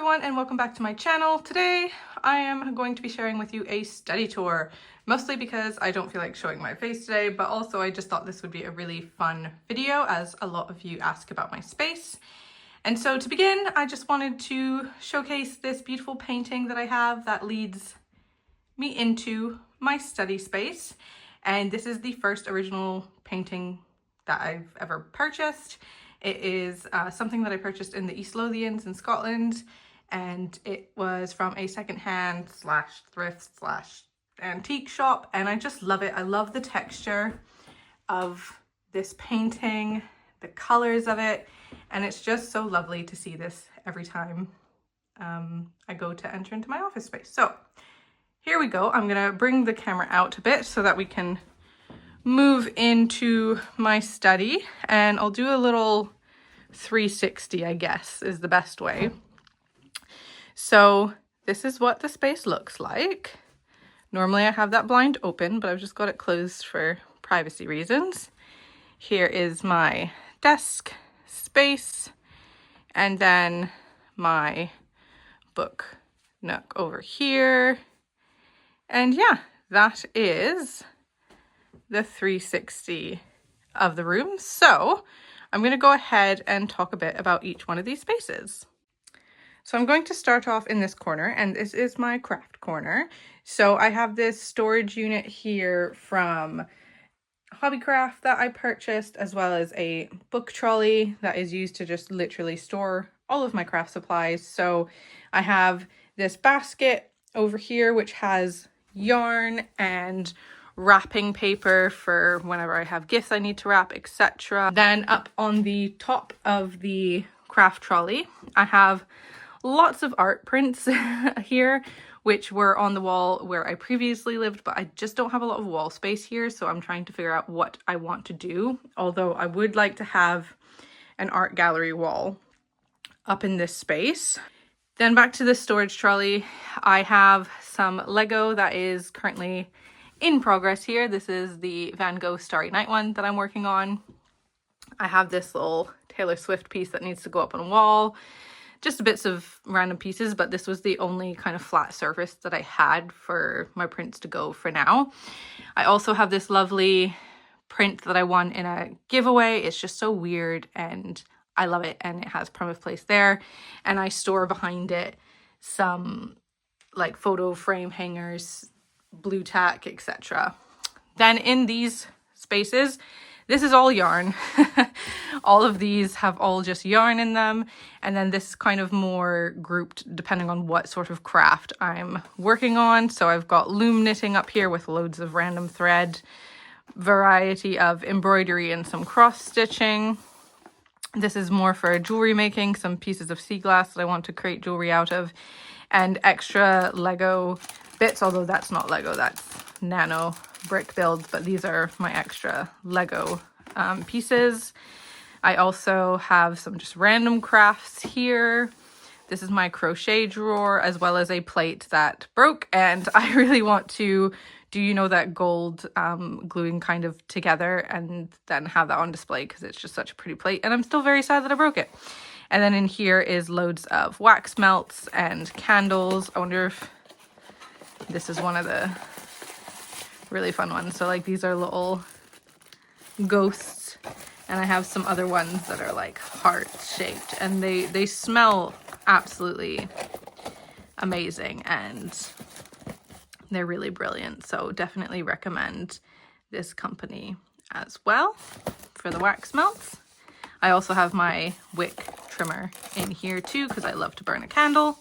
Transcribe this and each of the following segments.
everyone and welcome back to my channel. Today I am going to be sharing with you a study tour, mostly because I don't feel like showing my face today, but also I just thought this would be a really fun video as a lot of you ask about my space. And so to begin, I just wanted to showcase this beautiful painting that I have that leads me into my study space. And this is the first original painting that I've ever purchased. It is something that I purchased in the East Lothians in Scotland, and it was from a secondhand slash thrift slash antique shop, and I just love it. I love the texture of this painting, the colors of it, and it's just so lovely to see this every time I go to enter into my office space. So here we go. I'm gonna bring the camera out a bit so that we can move into my study, and I'll do a little 360, I guess is the best way. So this is what the space looks like. Normally I have that blind open, but I've just got it closed for privacy reasons. Here is my desk space, and then my book nook over here. And yeah, that is the 360 of the room. So I'm going to go ahead and talk a bit about each one of these spaces. So I'm going to start off in this corner, and this is my craft corner. So I have this storage unit here from Hobbycraft that I purchased, as well as a book trolley that is used to just literally store all of my craft supplies. So I have this basket over here which has yarn and wrapping paper for whenever I have gifts I need to wrap, etc. Then up on the top of the craft trolley, I have lots of art prints here, which were on the wall where I previously lived, but I just don't have a lot of wall space here, so I'm trying to figure out what I want to do. Although I would like to have an art gallery wall up in this space. Then back to the storage trolley, I have some Lego that is currently in progress here. This is the Van Gogh Starry Night one that I'm working on. I have this little Taylor Swift piece that needs to go up on a wall. Just bits of random pieces, but this was the only kind of flat surface that I had for my prints to go for now. I also have this lovely print that I won in a giveaway. It's just so weird and I love it, and it has primitive place there. And I store behind it some like photo frame hangers, blue tack, etc. Then in these spaces, this is all yarn. All of these have all just yarn in them, and then this is kind of more grouped depending on what sort of craft I'm working on. So I've got loom knitting up here with loads of random thread, variety of embroidery and some cross stitching. This is more for jewelry making, some pieces of sea glass that I want to create jewelry out of, and extra Lego bits, although that's not Lego, that's nano brick builds, but these are my extra Lego pieces. I also have some just random crafts here. This is my crochet drawer, as well as a plate that broke, and I really want to do, you know, that gold gluing kind of together and then have that on display because it's just such a pretty plate, and I'm still very sad that I broke it. And then in here is loads of wax melts and candles. I wonder if this is one of the really fun ones. So like these are little ghosts, and I have some other ones that are like heart shaped, and they smell absolutely amazing and they're really brilliant. So definitely recommend this company as well for the wax melts. I also have my wick trimmer in here too because I love to burn a candle.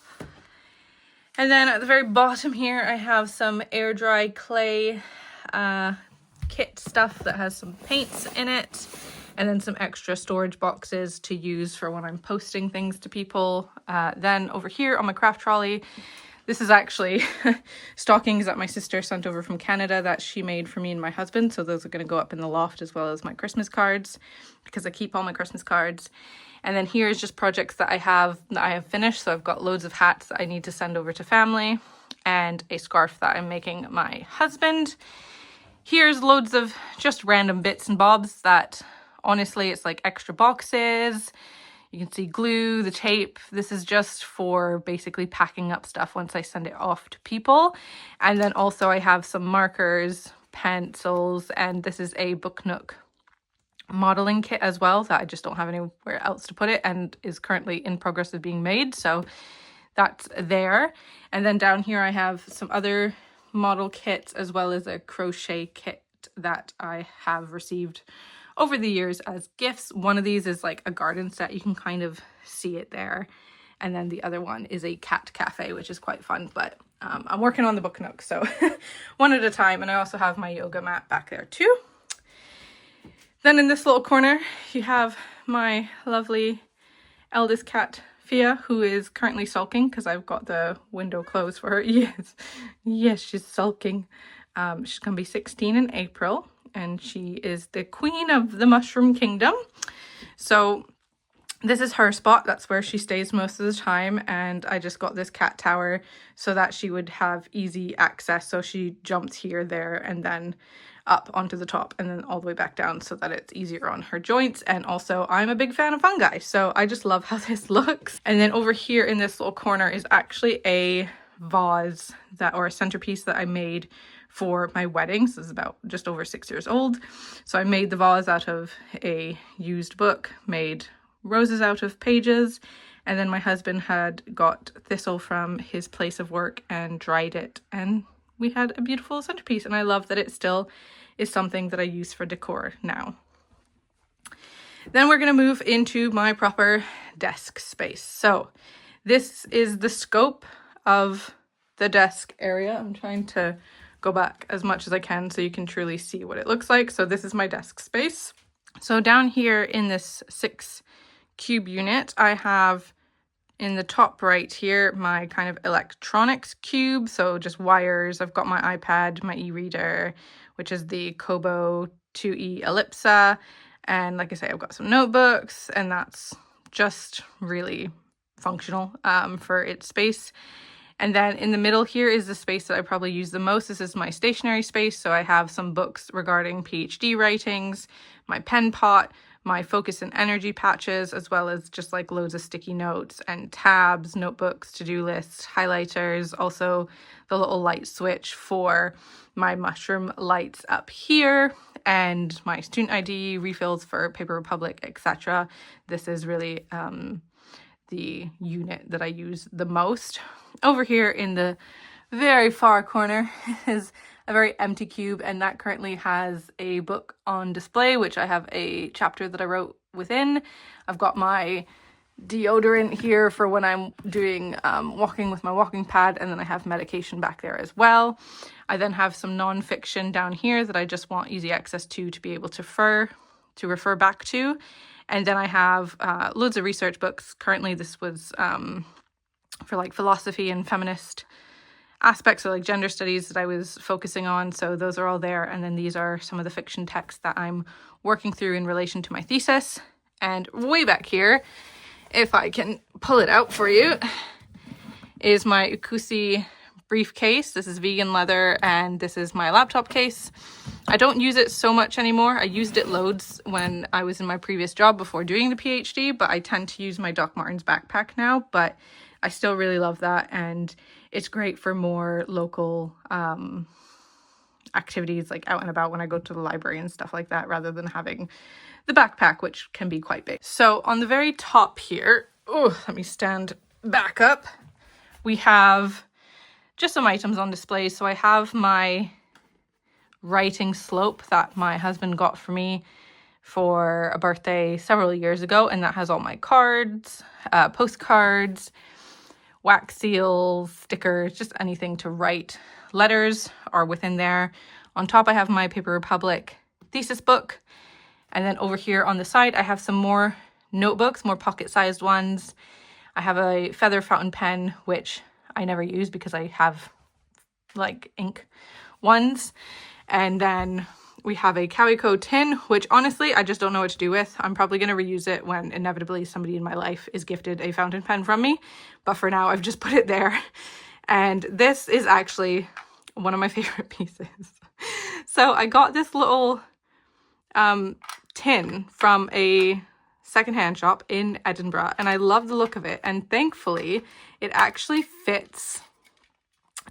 And then at the very bottom here, I have some air dry clay kit stuff that has some paints in it, and then some extra storage boxes to use for when I'm posting things to people. Then over here on my craft trolley, this is actually stockings that my sister sent over from Canada that she made for me and my husband. So those are going to go up in the loft, as well as my Christmas cards, because I keep all my Christmas cards. And then here is just projects that I have finished. So I've got loads of hats that I need to send over to family, and a scarf that I'm making my husband. Here's loads of just random bits and bobs that honestly it's like extra boxes, You can see glue, the tape. This is just for basically packing up stuff once I send it off to people. And then also I have some markers, pencils, and this is a book nook modeling kit as well that I just don't have anywhere else to put it and is currently in progress of being made. So that's there. And then down here I have some other model kits as well as a crochet kit that I have received over the years as gifts. One of these is like a garden set. You can kind of see it there. And then the other one is a cat cafe, which is quite fun, but I'm working on the book nook, so one at a time. And I also have my yoga mat back there too. Then in this little corner, you have my lovely eldest cat, Fia, who is currently sulking because I've got the window closed for her. Yes, she's sulking. She's going to be 16 in April, and she is the queen of the mushroom kingdom. So this is her spot. That's where she stays most of the time. And I just got this cat tower so that she would have easy access. So she jumps here, there, and then up onto the top and then all the way back down so that it's easier on her joints. And also I'm a big fan of fungi, so I just love how this looks. And then over here in this little corner is actually a vase or a centerpiece that I made for my wedding. So this is about just over 6 years old. So I made the vase out of a used book, made roses out of pages, and then my husband had got thistle from his place of work and dried it, and we had a beautiful centerpiece. And I love that it still is something that I use for decor now. Then we're going to move into my proper desk space. So this is the scope of the desk area. I'm trying to go back as much as I can so you can truly see what it looks like. So this is my desk space. So down here in this 6 cube unit, I have in the top right here my kind of electronics cube, so just wires. I've got my iPad, my e-reader, which is the Kobo 2E Ellipsa, and like I say, I've got some notebooks, and that's just really functional for its space. And then in the middle here is the space that I probably use the most. This is my stationery space, so I have some books regarding PhD writings, my pen pot, my focus and energy patches, as well as just like loads of sticky notes and tabs, notebooks, to-do lists, highlighters, also the little light switch for my mushroom lights up here, and my student ID, refills for Paper Republic, etc. This is really the unit that I use the most. Over here in the very far corner is a very empty cube, and that currently has a book on display, which I have a chapter that I wrote within. I've got my deodorant here for when I'm doing walking with my walking pad, and then I have medication back there as well. I then have some non-fiction down here that I just want easy access to be able to refer back to. And then I have loads of research books. Currently this was for like philosophy and feminist aspects, or like gender studies that I was focusing on, so those are all there. And then these are some of the fiction texts that I'm working through in relation to my thesis. And way back here, if I can pull it out for you, is my cosy briefcase. This is vegan leather, and this is my laptop case. I don't use it so much anymore. I used it loads when I was in my previous job before doing the PhD, but I tend to use my Doc Martens backpack now. But I still really love that, and it's great for more local activities, like out and about when I go to the library and stuff like that, rather than having the backpack, which can be quite big. So on the very top here, let me stand back up, we have just some items on display. So I have my writing slope that my husband got for me for a birthday several years ago, and that has all my cards, postcards, wax seals, stickers, just anything to write letters are within there. On top I have my Paper Republic thesis book, and then over here on the side I have some more notebooks, more pocket-sized ones. I have a feather fountain pen, which I never use because I have like ink ones. And then we have a Calico tin, which honestly I just don't know what to do with. I'm probably going to reuse it when inevitably somebody in my life is gifted a fountain pen from me, but for now I've just put it there. And this is actually one of my favorite pieces. So I got this little tin from a secondhand shop in Edinburgh, and I love the look of it. And thankfully, it actually fits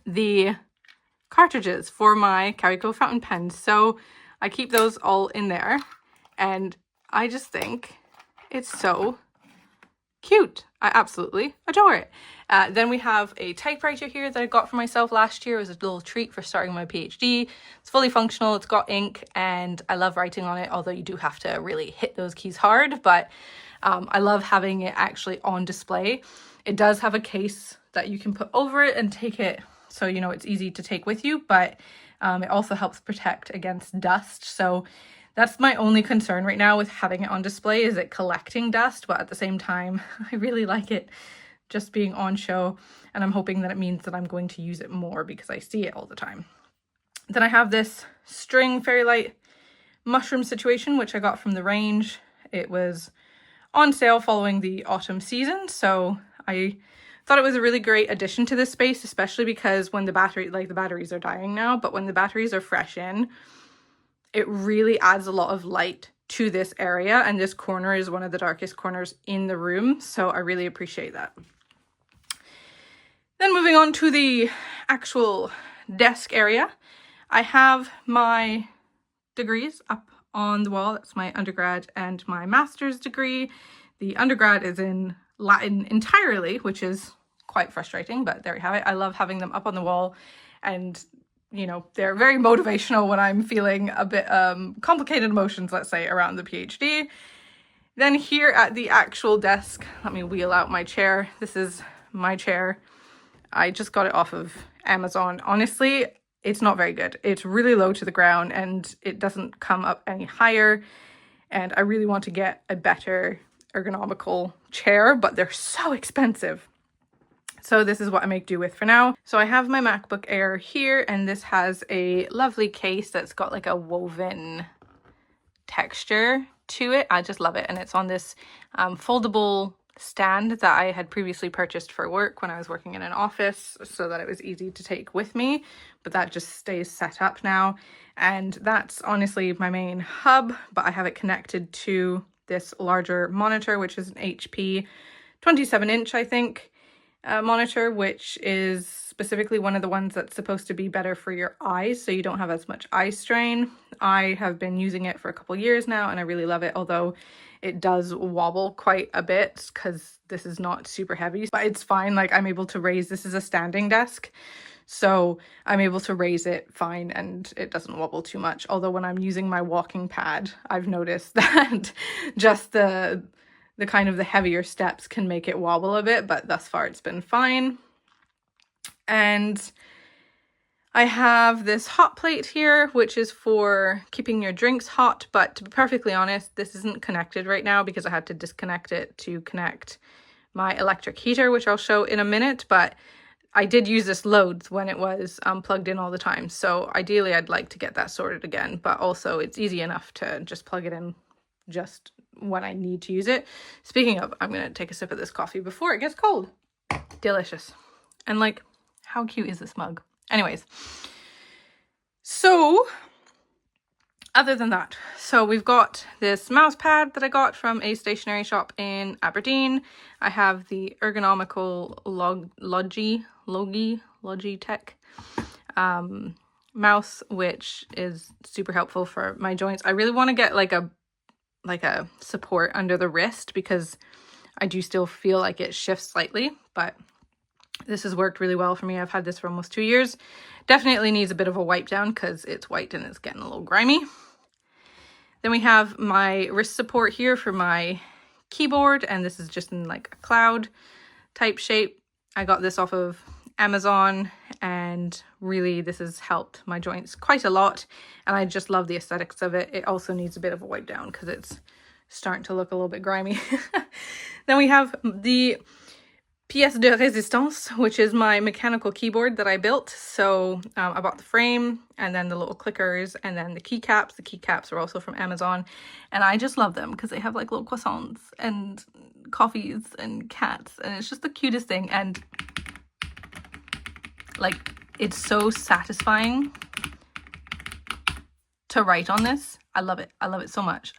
the cartridges for my Carico fountain pens. So I keep those all in there, and I just think it's so cute. I absolutely adore it. Then we have a typewriter here that I got for myself last year. It was a little treat for starting my PhD. It's fully functional, it's got ink, and I love writing on it, although you do have to really hit those keys hard, but I love having it actually on display. It does have a case that you can put over it and take it, so you know it's easy to take with you, but it also helps protect against dust. So that's my only concern right now with having it on display, is it collecting dust, but at the same time, I really like it just being on show, and I'm hoping that it means that I'm going to use it more because I see it all the time. Then I have this string fairy light mushroom situation, which I got from the range. It was on sale following the autumn season, so I thought it was a really great addition to this space, especially because when the batteries are dying now, but when the batteries are fresh in, it really adds a lot of light to this area, and this corner is one of the darkest corners in the room, so I really appreciate that. Then moving on to the actual desk area, I have my degrees up on the wall. That's my undergrad and my master's degree. The undergrad is in Latin entirely, which is quite frustrating, but there you have it. I love having them up on the wall, and you know, they're very motivational when I'm feeling a bit complicated emotions, let's say, around the PhD. Then here at the actual desk, let me wheel out my chair. This is my chair. I just got it off of Amazon. Honestly, it's not very good. It's really low to the ground and it doesn't come up any higher. And I really want to get a better ergonomical chair, but they're so expensive. So this is what I make do with for now. So I have my MacBook Air here, and this has a lovely case that's got like a woven texture to it. I just love it. And it's on this foldable stand that I had previously purchased for work when I was working in an office, so that it was easy to take with me, but that just stays set up now. And that's honestly my main hub, but I have it connected to this larger monitor, which is an HP 27-inch, I think, monitor, which is specifically one of the ones that's supposed to be better for your eyes, so you don't have as much eye strain. I have been using it for a couple years now and I really love it, although it does wobble quite a bit because this is not super heavy, but it's fine. Like, I'm able to raise, this is a standing desk, so I'm able to raise it fine and it doesn't wobble too much. Although when I'm using my walking pad, I've noticed that just the kind of the heavier steps can make it wobble a bit, but thus far it's been fine. And I have this hot plate here, which is for keeping your drinks hot, but to be perfectly honest, this isn't connected right now because I had to disconnect it to connect my electric heater, which I'll show in a minute, but I did use this loads when it was plugged in all the time. So ideally I'd like to get that sorted again, but also it's easy enough to just plug it in just when I need to use it. Speaking of, I'm gonna take a sip of this coffee before it gets cold. Delicious. And like, how cute is this mug? Anyways, so other than that, so we've got this mouse pad that I got from a stationery shop in Aberdeen. I have the ergonomical Logitech mouse, which is super helpful for my joints. I really want to get like a support under the wrist because I do still feel like it shifts slightly, but this has worked really well for me. I've had this for almost 2 years. Definitely needs a bit of a wipe down because it's white and it's getting a little grimy. Then we have my wrist support here for my keyboard, and this is just in like a cloud type shape. I got this off of Amazon, and really this has helped my joints quite a lot, and I just love the aesthetics of it. It also needs a bit of a wipe down because it's starting to look a little bit grimy. Then we have the pièce de résistance, which is my mechanical keyboard that I built. So I bought the frame and then the little clickers and then the keycaps. The keycaps are also from Amazon, and I just love them because they have like little croissants and coffees and cats, and it's just the cutest thing. And like, it's so satisfying to write on this. I love it. I love it so much.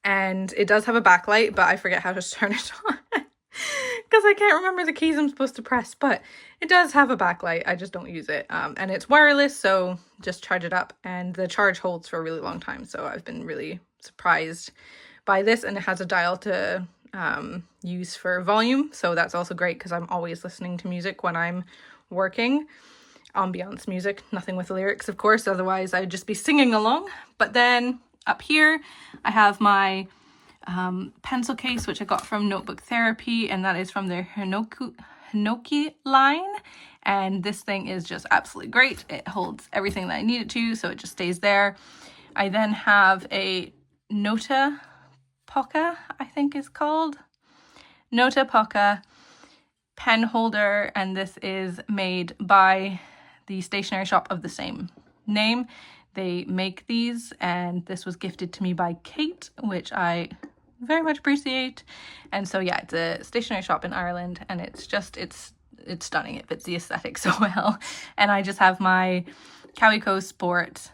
and it does have a backlight, but I forget how to turn it on because I can't remember the keys I'm supposed to press, but it does have a backlight. I just don't use it. And it's wireless, so just charge it up, and the charge holds for a really long time. So I've been really surprised by this, and it has a dial to use for volume. So that's also great because I'm always listening to music when I'm working. Ambiance music, nothing with lyrics, of course, otherwise I'd just be singing along. But then up here I have my pencil case, which I got from Notebook Therapy, and that is from their Hinoki line, and this thing is just absolutely great. It holds everything that I need it to, so it just stays there. I then have a Nota Poca, I think is called, Nota Poca pen holder, and this is made by the stationery shop of the same name. They make these, and this was gifted to me by Kate, which I very much appreciate. And so yeah, it's a stationery shop in Ireland, and it's stunning. It fits the aesthetic so well. And I just have my Calico Sport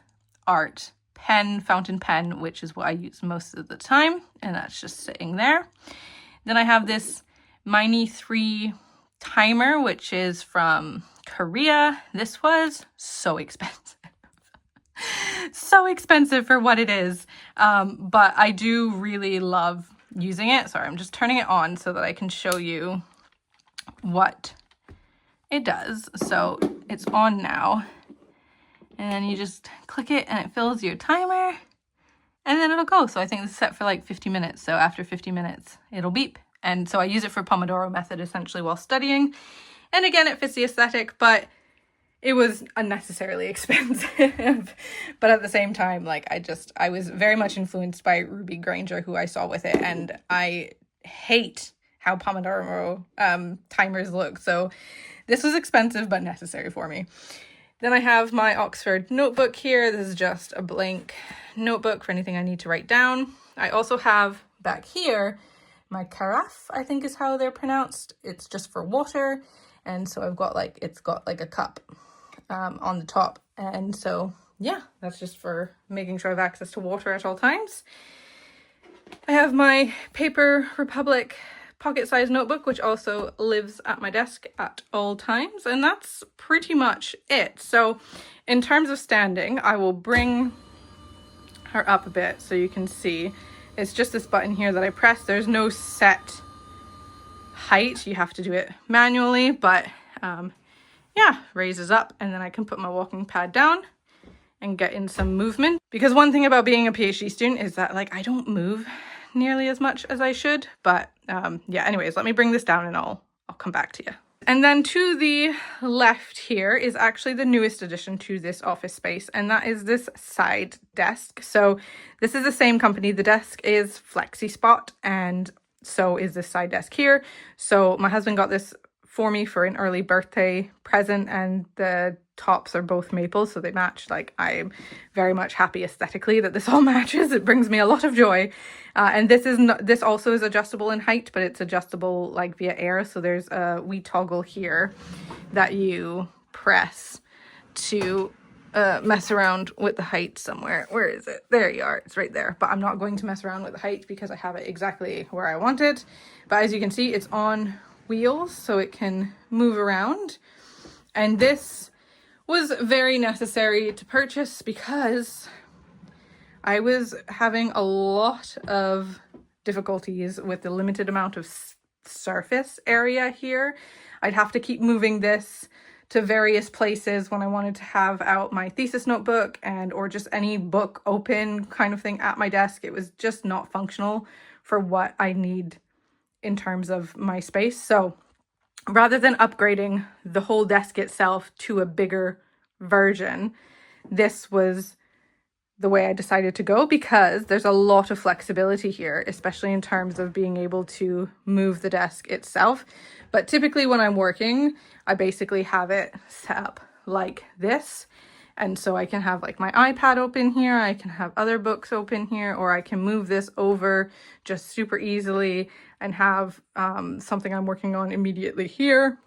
Art pen, fountain pen, which is what I use most of the time, and that's just sitting there. Then I have this Mini 3 timer, which is from Korea. This was so expensive. So expensive for what it is, but I do really love using it. Sorry, I'm just turning it on so that I can show you what it does. So it's on now, and then you just click it and it fills your timer, and then it'll go. So I think it's set for like 50 minutes. So after 50 minutes, it'll beep. And so I use it for Pomodoro method essentially while studying. And again, it fits the aesthetic, but it was unnecessarily expensive. But at the same time, like I was very much influenced by Ruby Granger, who I saw with it, and I hate how Pomodoro timers look. So this was expensive but necessary for me. Then I have my Oxford notebook here. This is just a blank notebook for anything I need to write down. I also have back here my carafe, I think is how they're pronounced. It's just for water. And so I've got it's got like a cup on the top. And so, yeah, that's just for making sure I have access to water at all times. I have my Paper Republic pocket-sized notebook, which also lives at my desk at all times. And that's pretty much it. So in terms of standing, I will bring her up a bit so you can see. It's just this button here that I press. There's no set height. You have to do it manually, but yeah, raises up, and then I can put my walking pad down and get in some movement. Because one thing about being a PhD student is that I don't move nearly as much as I should. But yeah, anyways, let me bring this down and I'll come back to you. And then to the left here is actually the newest addition to this office space, and that is this side desk. So this is the same company. The desk is FlexiSpot, and so is this side desk here. So my husband got this for me for an early birthday present, and the tops are both maple, so they match. I'm very much happy aesthetically that this all matches. It brings me a lot of joy. And this also is adjustable in height, but it's adjustable via air. So there's a wee toggle here that you press to mess around with the height somewhere. Where is it? There you are. It's right there. But I'm not going to mess around with the height because I have it exactly where I want it. But as you can see, it's on wheels, so it can move around. And this was very necessary to purchase because I was having a lot of difficulties with the limited amount of surface area here. I'd have to keep moving this to various places when I wanted to have out my thesis notebook or just any book open kind of thing at my desk. It was just not functional for what I need in terms of my space. So rather than upgrading the whole desk itself to a bigger version, this was the way I decided to go because there's a lot of flexibility here, especially in terms of being able to move the desk itself. But typically when I'm working, I basically have it set up like this. And so I can have my iPad open here, I can have other books open here, or I can move this over just super easily and have something I'm working on immediately here.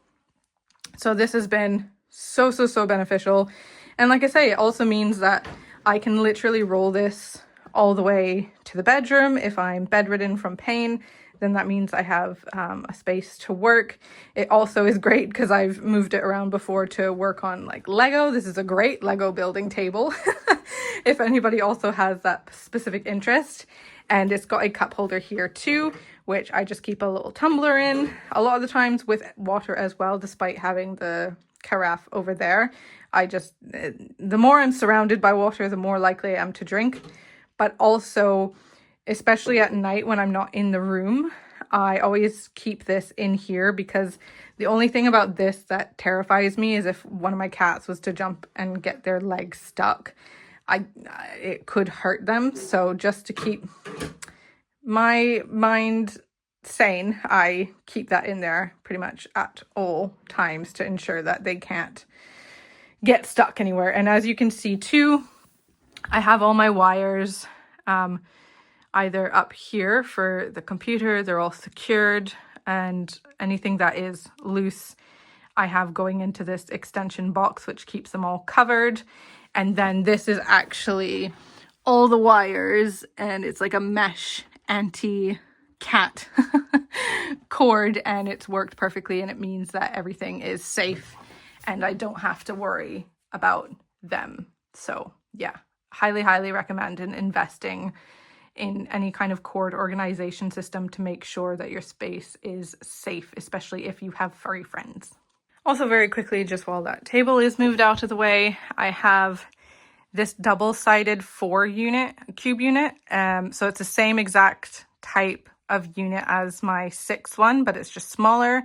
So this has been so beneficial. And like I say, it also means that I can literally roll this all the way to the bedroom. If I'm bedridden from pain, then that means I have a space to work. It also is great because I've moved it around before to work on like Lego. This is a great Lego building table if anybody also has that specific interest. And it's got a cup holder here too, which I just keep a little tumbler in a lot of the times with water as well, despite having the carafe over there. The more I'm surrounded by water, the more likely I am to drink. But also, especially at night when I'm not in the room, I always keep this in here because the only thing about this that terrifies me is if one of my cats was to jump and get their legs stuck, it could hurt them. So just to keep my mind sane, I keep that in there pretty much at all times to ensure that they can't get stuck anywhere. And as you can see too, I have all my wires either up here for the computer, they're all secured, and anything that is loose I have going into this extension box, which keeps them all covered. And then this is actually all the wires, and it's like a mesh anti-cat cord, and it's worked perfectly, and it means that everything is safe and I don't have to worry about them. So yeah, highly recommend investing in any kind of cord organization system to make sure that your space is safe, especially if you have furry friends. Also, very quickly, just while that table is moved out of the way, I have this double-sided 4-unit cube unit. So it's the same exact type of unit as my 6th one, but it's just smaller.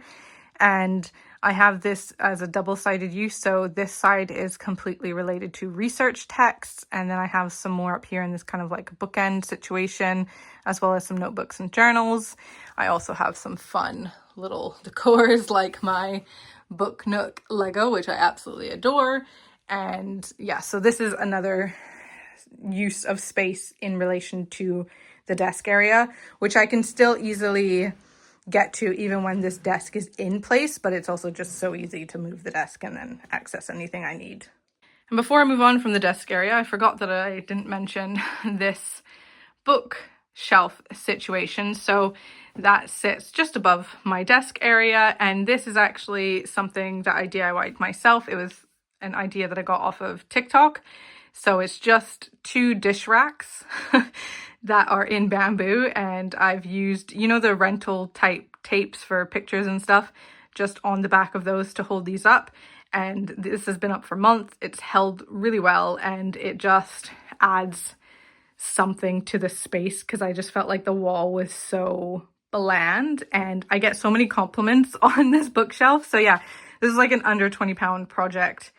And I have this as a double-sided use, so this side is completely related to research texts, and then I have some more up here in this kind of like bookend situation, as well as some notebooks and journals. I also have some fun little decors like my book nook Lego, which I absolutely adore. And yeah, so this is another use of space in relation to the desk area, which I can still easily get to even when this desk is in place, but it's also just so easy to move the desk and then access anything I need. And before I move on from the desk area, I forgot that I didn't mention this bookshelf situation. So that sits just above my desk area, and this is actually something that I DIY'd myself. It was an idea that I got off of TikTok. So it's just 2 dish racks that are in bamboo, and I've used, you know, the rental type tapes for pictures and stuff, just on the back of those to hold these up. And this has been up for months. It's held really well, and it just adds something to the space because I just felt like the wall was so bland, and I get so many compliments on this bookshelf. So yeah, this is like an under £20 project.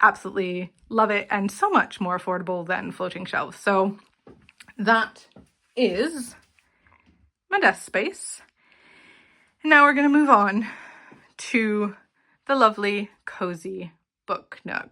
Absolutely love it, and so much more affordable than floating shelves. So that is my desk space. And now we're going to move on to the lovely cozy book nook.